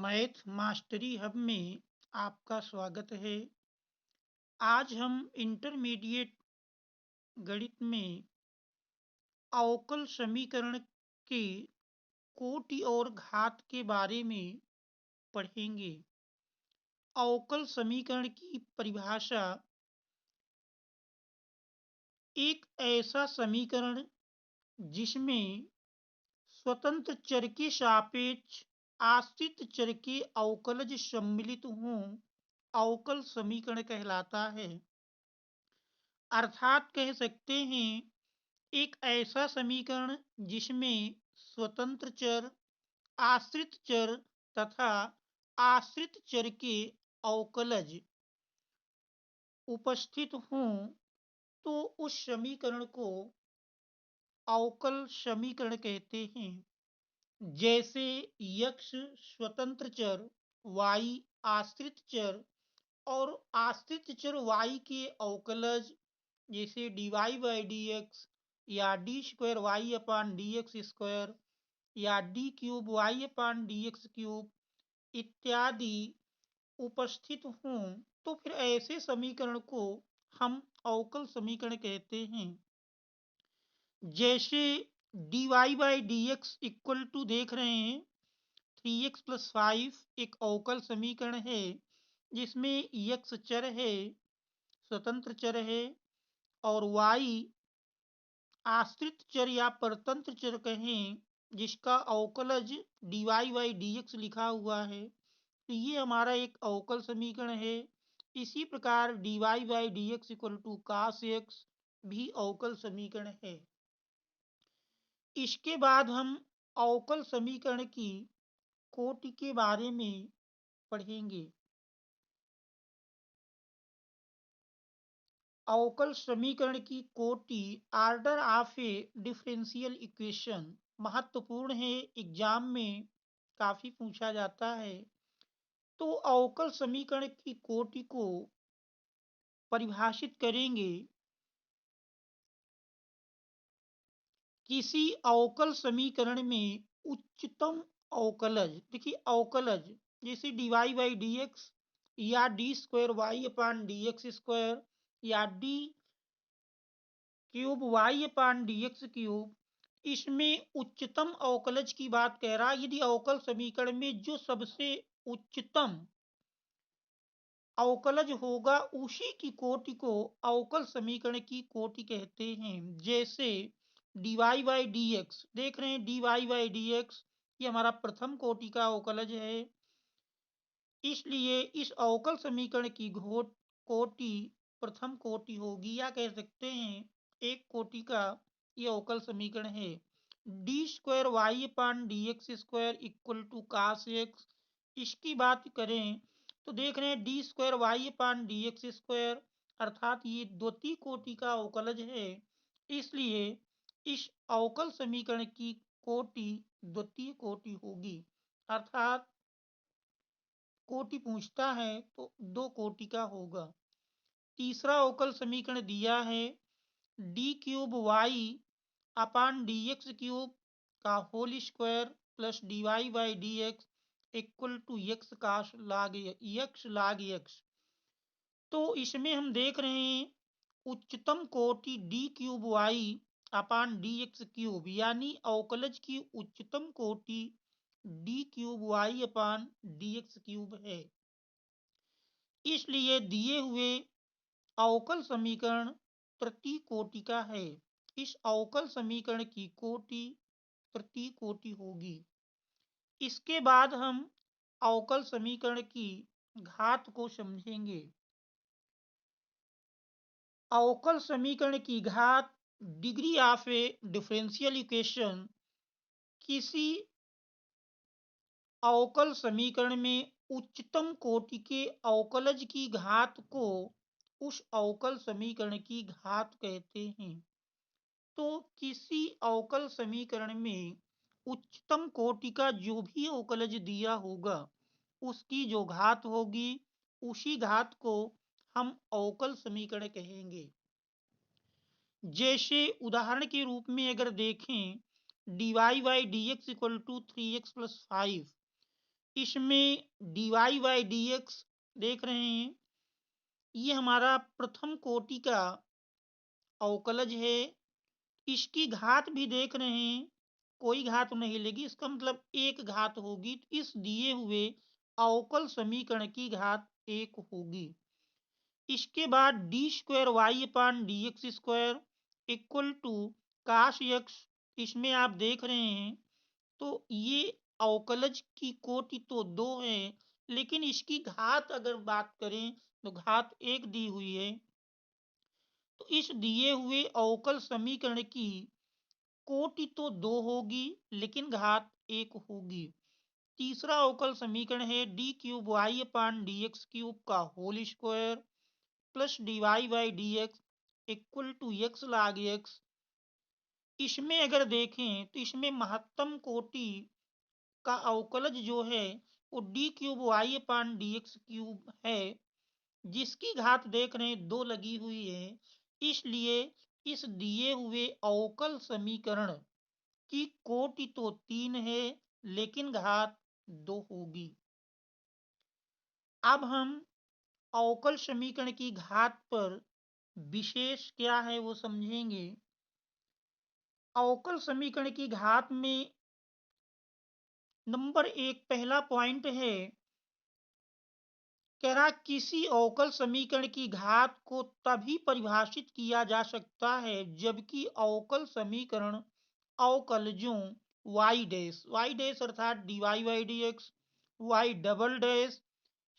Math mastery hub में आपका स्वागत है। आज हम इंटरमीडिएट गणित में अवकल समीकरण की कोटि और घात के बारे में पढ़ेंगे। अवकल समीकरण की परिभाषा एक ऐसा समीकरण जिसमें स्वतंत्र चर के सापेक्ष आश्रित चर के अवकलज सम्मिलित हों अवकल समीकरण कहलाता है। अर्थात कह सकते हैं एक ऐसा समीकरण जिसमें स्वतंत्र चर, आश्रित चर तथा आश्रित चर के अवकलज उपस्थित हों तो उस समीकरण को अवकल समीकरण कहते हैं। जैसे x स्वतंत्र चर, y आश्रित चर और आश्रित चर y के अवकलज जैसे dy बाई डी एक्स या D square Y upon D x square या D cube Y upon D x cube इत्यादि उपस्थित हों तो फिर ऐसे समीकरण को हम अवकल समीकरण कहते हैं। जैसे dy by D x equal to देख रहे हैं 3x प्लस 5 एक अवकल समीकरण है जिसमें x चर है, स्वतंत्र चर है और y आश्रित चर या परतंत्र चर कहें जिसका अवकलज dy बाई डी एक्स लिखा हुआ है, तो ये हमारा एक अवकल समीकरण है। इसी प्रकार dy by D x equal to cos X भी अवकल समीकरण है। इसके बाद हम अवकल समीकरण की कोटि के बारे में पढ़ेंगे। अवकल समीकरण की कोटि order of A differential equation महत्वपूर्ण है, एग्जाम में काफी पूछा जाता है। तो अवकल समीकरण की कोटि को परिभाषित करेंगे। किसी अवकल समीकरण में उच्चतम अवकलज, देखिए अवकलज जैसे dy बाई डी एक्स या D square Y upon D x square या D cube Y upon D x cube, इसमें उच्चतम अवकलज की बात कह रहा है। यदि अवकल समीकरण में जो सबसे उच्चतम अवकलज होगा उसी की कोटि को अवकल समीकरण की कोटि कहते हैं। जैसे dy बाई डी एक्स देख रहे हैं, dy बाई डी एक्स ये हमारा प्रथम कोटि का अवकलज है, इसलिए इस अवकल समीकरण की कोटि प्रथम कोटि होगी, या कह सकते हैं एक कोटि का ये अवकल समीकरण है। D square Y upon D x square equal to cos X, इसकी बात करें तो देख रहे हैं D square Y upon D x square अर्थात ये द्वितीय कोटि का अवकलज है, इसलिए इस अवकल समीकरण की कोटि द्वितीय कोटि होगी। अर्थात कोटि पूछता है तो दो कोटि का होगा। तीसरा अवकल समीकरण दिया है D cube Y upon D x cube का whole square plus D Y by D x equal to X का लाग एक्स। तो इसमें हम देख रहे हैं उच्चतम कोटि D cube Y upon D x cube, यानी अवकलज की उच्चतम कोटि D cube Y upon D x cube है। इसलिए दिए हुए अवकल समीकरण तृतीय कोटि का है। इस अवकल समीकरण की कोटि तृतीय कोटि होगी। इसके बाद हम अवकल समीकरण की घात को समझेंगे। अवकल समीकरण की घात degree of A differential equation किसी अवकल समीकरण में उच्चतम कोटि के अवकलज की घात को उस अवकल समीकरण की घात कहते हैं। तो किसी अवकल समीकरण में उच्चतम कोटि का जो भी अवकलज दिया होगा उसकी जो घात होगी उसी घात को हम अवकल समीकरण कहेंगे। जैसे उदाहरण के रूप में अगर देखें dy by D x equal to 3x plus 5, इसमें dy बाई डी एक्स देख रहे हैं, ये हमारा प्रथम कोटि का अवकलज है। इसकी घात भी देख रहे हैं, कोई घात नहीं लेगी, इसका मतलब एक घात होगी। तो इस दिए हुए अवकल समीकरण की घात एक होगी। इसके बाद d square Y upon D x square equal to cos x, इसमें आप देख रहे हैं तो ये अवकलज की कोटि तो दो है, लेकिन इसकी घात अगर बात करें तो घात एक दी हुई है। तो इस दिए हुए अवकल समीकरण की कोटि तो दो होगी, लेकिन घात एक होगी। तीसरा अवकल समीकरण है D cube Y upon D x cube का whole square plus D Y by D x equal to x log x. इसमें अगर देखें तो इसमें महत्तम कोटि का अवकलज जो है वो D cube Y upon D x cube है, जिसकी घात देख रहे हैं दो लगी हुई है। इसलिए इस दिए हुए अवकल समीकरण की कोटि तो तीन है, लेकिन घात दो होगी। अब हम अवकल समीकरण की घात पर विशेष क्या है वो समझेंगे। अवकल समीकरण की घात में नंबर एक पहला पॉइंट है, कह रहा किसी अवकल समीकरण की घात को तभी परिभाषित किया जा सकता है जबकि अवकल समीकरण अवकलजों वाई डैश अर्थात d Y by D x, y double dash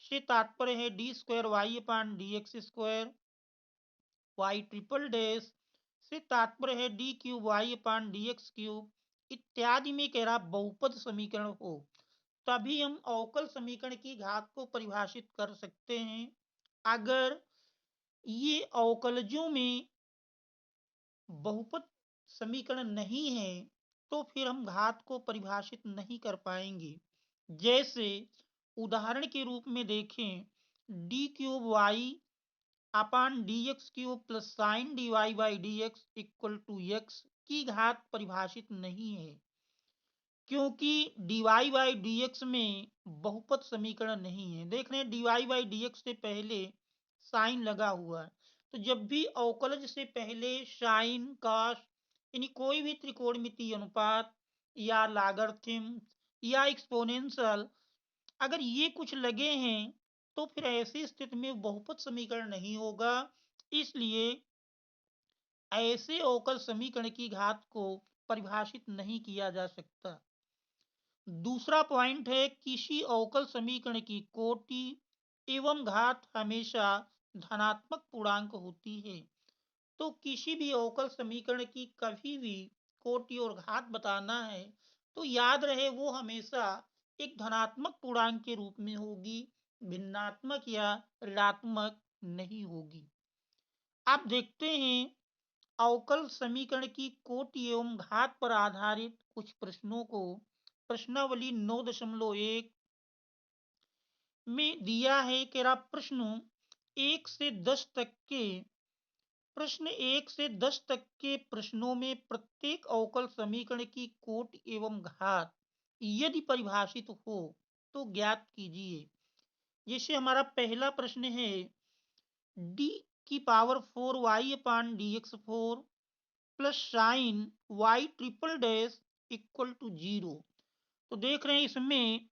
से तात्पर्य है D square Y upon D x square, y triple dash से तात्पर्य है D cube Y upon D x cube इत्यादि में कह रहा बहुपद समीकरण हो, तभी हम अवकल समीकरण की घात को परिभाषित कर सकते हैं। अगर ये अवकलजों में बहुपद समीकरण नहीं है तो फिर हम घात को परिभाषित नहीं कर पाएंगे। जैसे उदाहरण के रूप में देखें, d cube Y upon D x cube plus sine d Y by D x equal to x की घात परिभाषित नहीं है, क्योंकि d Y by D x में बहुपद समीकरण नहीं है। देख रहे हैं d Y by D x से पहले साइन लगा हुआ है, तो जब भी अवकलज से पहले साइन कॉस यानी कोई भी त्रिकोणमितीय अनुपात या लागरथिम या एक्सपोनेंशियल अगर ये कुछ लगे हैं तो फिर ऐसी स्थिति में बहुपद समीकरण नहीं होगा। इसलिए ऐसे अवकल समीकरण की घात को परिभाषित नहीं किया जा सकता। दूसरा पॉइंट है किसी अवकल समीकरण की कोटि एवं घात हमेशा धनात्मक पूर्णांक होती है। तो किसी भी अवकल समीकरण की कभी भी कोटि और घात बताना है तो याद रहे वो हमेशा एक धनात्मक पूर्णांक के रूप में होगी, भिन्नात्मक या ऋणात्मक नहीं होगी। आप देखते हैं अवकल समीकरण की कोटि एवं घात पर आधारित कुछ प्रश्नों को प्रश्नावली 9.1 में दिया है कि प्रश्न 1 से 10 तक के प्रश्नों में प्रत्येक अवकल समीकरण की कोटि एवं घात यदि परिभाषित हो तो ज्ञात कीजिए। जैसे हमारा पहला प्रश्न है डी की power 4 y upon D x 4 plus sine y triple dash equal to 0। तो देख रहे हैं इसमें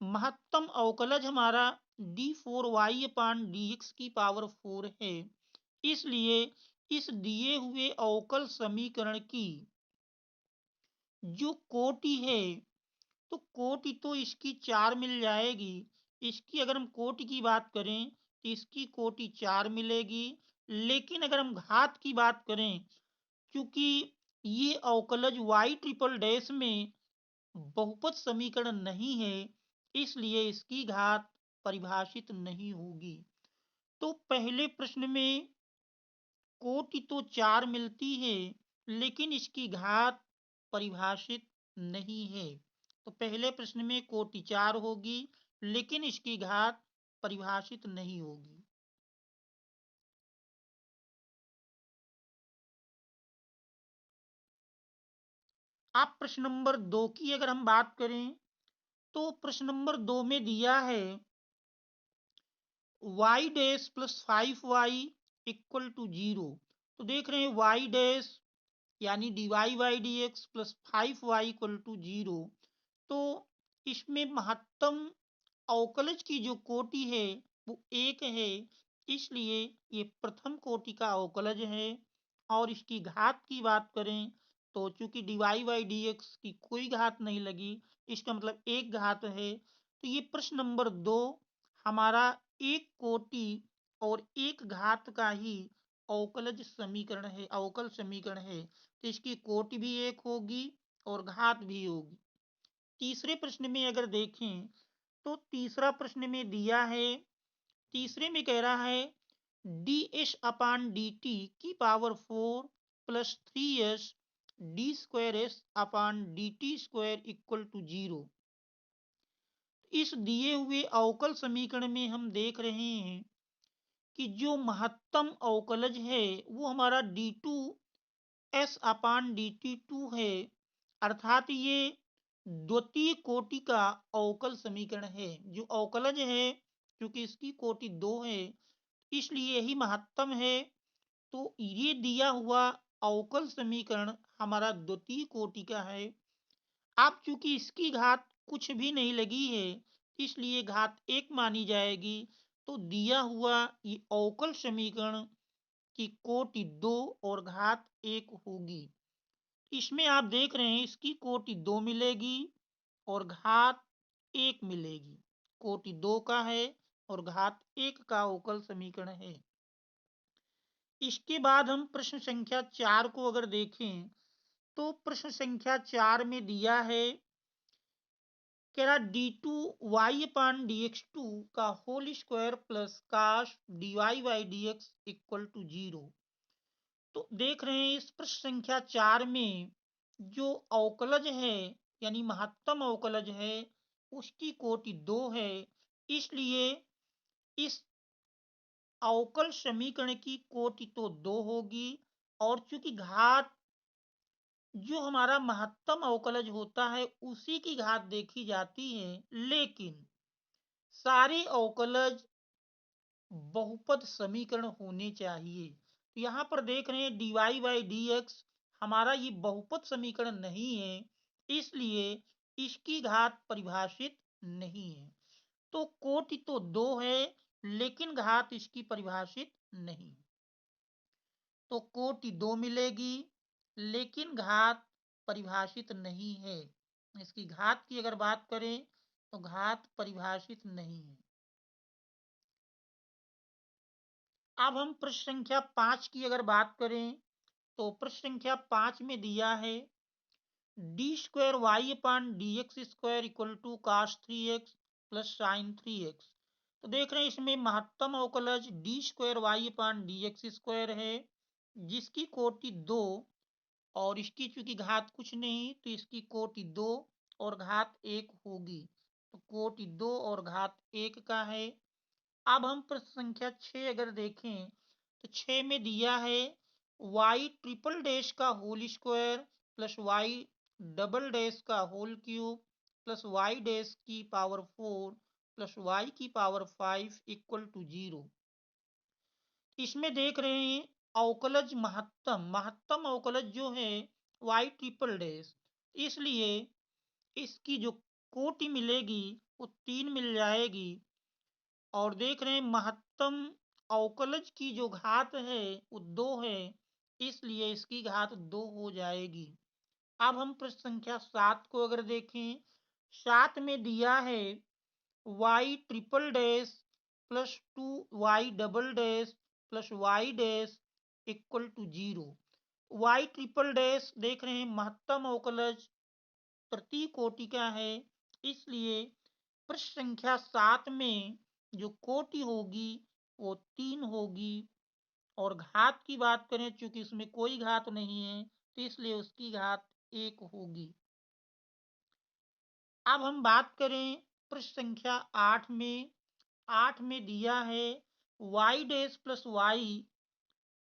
महत्तम अवकलज हमारा d 4 y upon D x की पावर 4 है। इसलिए इस दिए हुए अवकल समीकरण की जो कोटि है तो कोटि तो इसकी चार मिल जाएगी। इसकी अगर हम कोटि की बात करें तो इसकी कोटि चार मिलेगी, लेकिन अगर हम घात की बात करें क्योंकि ये अवकलज वाई ट्रिपल डैश में बहुपद समीकरण नहीं है इसलिए इसकी घात परिभाषित नहीं होगी। तो पहले प्रश्न में कोटि तो चार मिलती है लेकिन इसकी घात परिभाषित नहीं है। तो पहले प्रश्न में कोटि चार होगी लेकिन इसकी घात परिभाषित नहीं होगी। आप प्रश्न नंबर 2 की अगर हम बात करें तो प्रश्न नंबर 2 में दिया है y dash plus 5y equal to 0। तो देख रहे हैं वाई डैश यानी d Y by D x plus 5y equal to 0। तो इसमें महत्तम अवकलज की जो कोटि है वो एक है, इसलिए ये प्रथम कोटि का अवकलज है। और इसकी घात की बात करें तो चूंकि d Y by D x की कोई घात नहीं लगी, इसका मतलब एक घात है। तो ये प्रश्न नंबर 2 हमारा एक कोटि और एक घात का ही अवकलज समीकरण है, अवकल समीकरण है। तो इसकी कोटि भी एक होगी और घात भी होगी। तीसरे प्रश्न में अगर देखें तो तीसरा प्रश्न में दिया है, तीसरे में कह रहा है d s upon d t की power 4 plus 3s d square s upon d t square equal to 0। इस दिए हुए अवकल समीकरण में हम देख रहे हैं कि जो महत्तम अवकलज है वो हमारा d two s upon d t two है, अर्थात ये द्वितीय कोटि का अवकल समीकरण है। जो अवकलज है क्योंकि इसकी कोटि 2 है इसलिए यही महत्तम है। तो ये दिया हुआ अवकल समीकरण हमारा द्वितीय कोटि का है। अब चूंकि इसकी घात कुछ भी नहीं लगी है इसलिए घात एक मानी जाएगी। तो दिया हुआ ये अवकल समीकरण की कोटि 2 और घात 1 होगी। इसमें आप देख रहे हैं इसकी कोटि 2 मिलेगी और घात 1 मिलेगी। कोटि 2 का है और घात 1 का अवकल समीकरण है। इसके बाद हम प्रश्न संख्या 4 को अगर देखें तो प्रश्न संख्या 4 में दिया है कह रहा d two y upon D x two का whole square plus cos d Y by D x equal to 0। तो देख रहे हैं इस प्रश्न संख्या 4 में जो अवकलज है यानी महत्तम अवकलज है उसकी कोटि 2 है, इसलिए इस अवकल समीकरण की कोटि तो 2 होगी। और चूंकि घात जो हमारा महत्तम अवकलज होता है उसी की घात देखी जाती है, लेकिन सारे अवकलज बहुपद समीकरण होने चाहिए। तो यहाँ पर देख रहे हैं d Y by D x हमारा ये बहुपद समीकरण नहीं है, इसलिए इसकी घात परिभाषित नहीं है। तो कोटि तो 2 है लेकिन घात इसकी परिभाषित नहीं। तो कोटि 2 मिलेगी लेकिन घात परिभाषित नहीं है। इसकी घात की अगर बात करें तो घात परिभाषित नहीं है। अब हम प्रश्न संख्या 5 की अगर बात करें तो प्रश्न संख्या 5 में दिया है D square Y upon D x square equal to cos 3x plus sine 3x। तो देख रहे हैं इसमें महत्तम अवकलज d square Y upon D x square है जिसकी कोटि 2 और इसकी चूंकि घात कुछ नहीं तो इसकी कोटि 2 और घात 1 होगी। तो कोटि 2 और घात 1 का है। अब हम प्रश्न संख्या 6 अगर देखें तो 6 में दिया है वाई ट्रिपल डैश का whole square plus y double dash का whole cube plus y dash की पावर 4 प्लस वाई की पावर 5 इक्वल टू 0। इसमें देख रहे हैं अवकलज महत्तम महत्तम अवकलज जो है वाई ट्रिपल डैश, इसलिए इसकी जो कोटि मिलेगी वो 3 मिल जाएगी। और देख रहे हैं महत्तम अवकलज की जो घात है वो 2 है, इसलिए इसकी घात 2 हो जाएगी। अब हम प्रश्न संख्या 7 को अगर देखें, 7 में दिया है y triple dash plus 2y double dash plus y dash equal to 0। Y triple dash देख रहे हैं महत्तम अवकलज तृतीय कोटि का है, इसलिए प्रश्न संख्या 7 में जो कोटि होगी वो 3 होगी। और घात की बात करें चूंकि इसमें कोई घात नहीं है तो इसलिए उसकी घात 1 होगी। अब हम बात करें प्रश्न संख्या 8 में। 8 में दिया है y dash plus y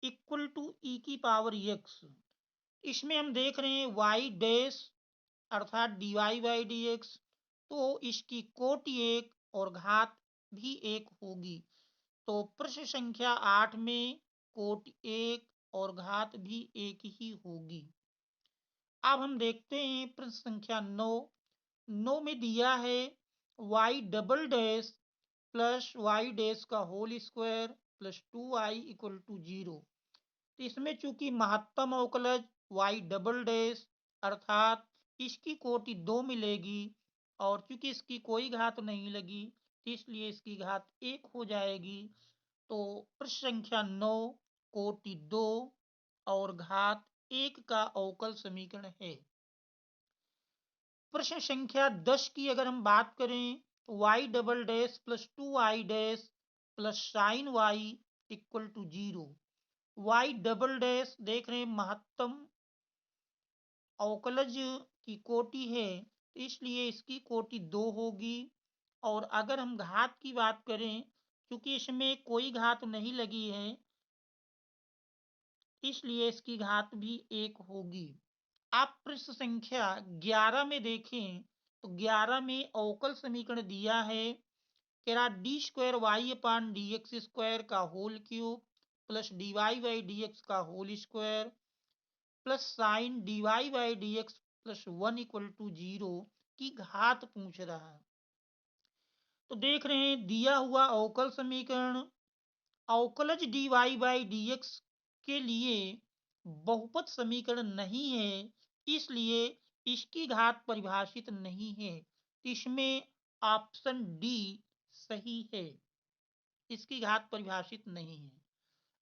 equal to e की पावर एक्स। इसमें हम देख रहे हैं वाई डैश अर्थात d Y by D x तो इसकी कोटि 1 और घात भी 1 होगी। तो प्रश्न संख्या 8 में कोटि 1 और घात भी 1 ही होगी। अब हम देखते हैं प्रश्न संख्या 9। 9 में दिया है y double dash plus y dash का whole square plus 2i equal to 0। तो इसमें चूंकि महत्तम अवकलज y डबल डैश अर्थात इसकी कोटि 2 मिलेगी और चूंकि इसकी कोई घात नहीं लगी तो इसलिए इसकी घात 1 हो जाएगी। तो प्रश्न संख्या 9 कोटि 2 और घात 1 का अवकल समीकरण है। प्रश्न संख्या 10 की अगर हम बात करें तो y double dash plus 2i dash plus sine y equal to 0। y double dash देख रहे हैं महत्तम अवकलज की कोटि है इसलिए इसकी कोटि 2 होगी। और अगर हम घात की बात करें क्योंकि इसमें कोई घात नहीं लगी है इसलिए इसकी घात भी 1 होगी। आप प्रश्न संख्या 11 में देखें तो 11 में अवकल समीकरण दिया है कह रहा d square Y upon D x square का whole cube plus D Y by D x का whole square plus sine d Y by D x plus 1 equal to 0 की घात पूछ रहा है। तो देख रहे हैं दिया हुआ अवकल समीकरण अवकलज d Y by D x के लिए बहुपद समीकरण नहीं है इसलिए इसकी घात परिभाषित नहीं है। इसमें ऑप्शन डी सही है, इसकी घात परिभाषित नहीं है।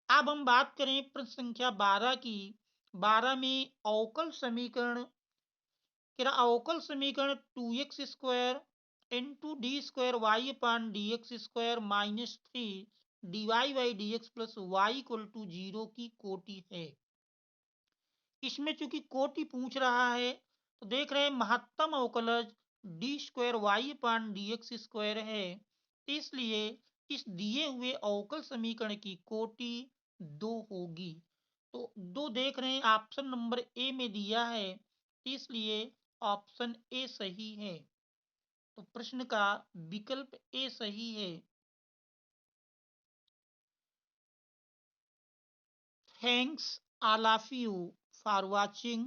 अब हम बात करें प्रश्न संख्या 12 की। 12 में अवकल समीकरण अवकल समीकरण 2x square into d square Y upon D x square minus 3 d Y by D x plus y equal to 0 की कोटि है। इसमें चूंकि कोटि पूछ रहा है तो देख रहे हैं महत्तम अवकलज d square Y upon D x square है इसलिए इस दिए हुए अवकल समीकरण की कोटि 2 होगी। तो 2 देख रहे हैं ऑप्शन नंबर ए में दिया है इसलिए ऑप्शन ए सही है। तो प्रश्न का विकल्प ए सही है। Thanks all of you for watching.